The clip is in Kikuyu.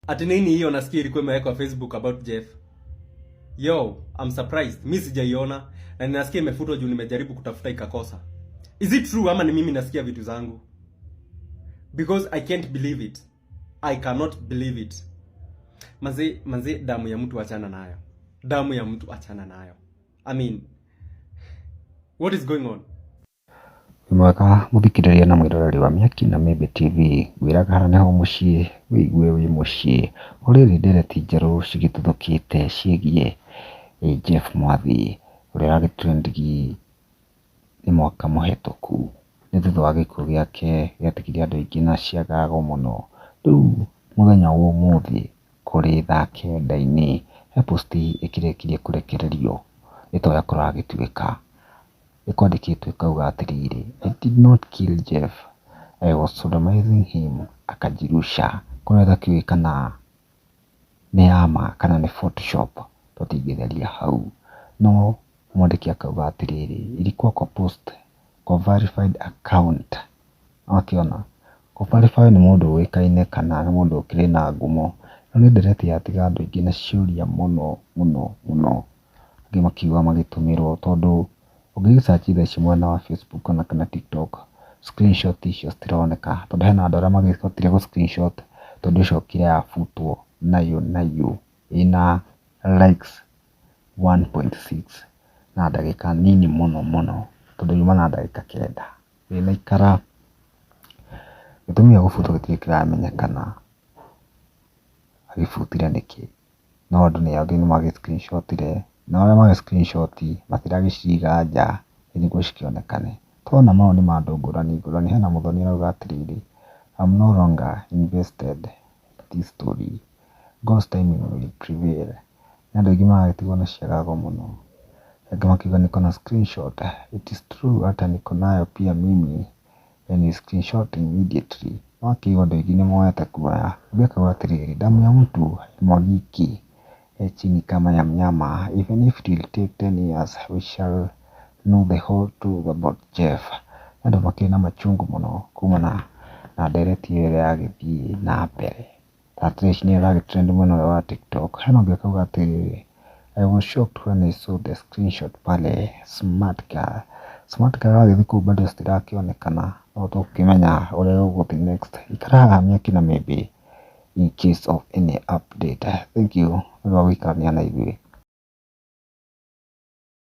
Ati nini hiyo nasikia ilikuwa imewekwa Facebook about Jeff? Yo, I'm surprised. Mimi sijaiona na ninasikia imefutwa juu nimejaribu kutafuta ikakosa. Is it true ama ni mimi nasikia vitu zangu? Because I can't believe it. I cannot believe it. Manze damu ya mtu achana nayo. Damu ya mtu achana nayo. I mean, what is going on? Mwaka muthikiriria na mwiroreri wa m.n.m TV gwiraga hara niho mucii wiigue wi mucii uriri ndereti njeru cigituthukite ciegie Jeff mwathi uria uragitrendigie ni mwaka muhituku ni thutha wa gikuo giake giatikirie andu aingi na ciagago muno. Riu muthenya wa umuthi kuri thaa kenda-ini he posti ikirekirie kurekererio itoya kuragituika ikwandikitwe kauga atiriri, I did not kill Jeff, I was sodomizing him, akajirusha kunaweza kiwikana ni ama kana ni photoshop tutingitheria hau. No mwandiki akauga atiriri ilikuwa kwa post kwa verified account. Akiona kwa verified ni mundu wikaine kana ni mundu ukiri na ngumo no ni ndereti yatiga andu aingi na ciuria muno ngimakiuga magitumirwo tondu ugisearch ici mwena wa Facebook kana TikTok screenshot icio citironeka tondu hena andu aria magihotire gu screenshot tondu icokire yabutwo nayo ina likes 1.6 na ndagika nini muno tondu yuma na ndagika 9 ina ikara gitumia gubutwo gitire kiramenyekana agibutire niki no andu ni angi ni magi screenshotire na aria magi screenshot matiragiciga nja niguo cikionekane. Twana mao ni mandu ngurani hena muthoni arauga atiriri I'm no longer invested in this story, God's timing will prevail. Na andu aingi magagitigwo na ciagago muno angi makiuga niko na screenshot, it is true hata niko nayo pia mimi and screenshot immediately. Wakiuga andu aingi ni moete kuoya ngeka atiriri damu ya mtu mwagiki chini kama ya mnyama. Even if it will take 10 years, we shall know the whole truth about Jeff. Andu makina machungu muno kumana na ndereti ile yagithii na mbere. Tatrish ni yagitrendi muno wa TikTok. Hano ngekauga atiriri I was shocked when I saw the screenshot pale smart car agithiku bado stirakionekana no tukimenya uria uguthi next ikaraga m.n.m maybe in case of any update. Thank you for wikarania na ithuĩ.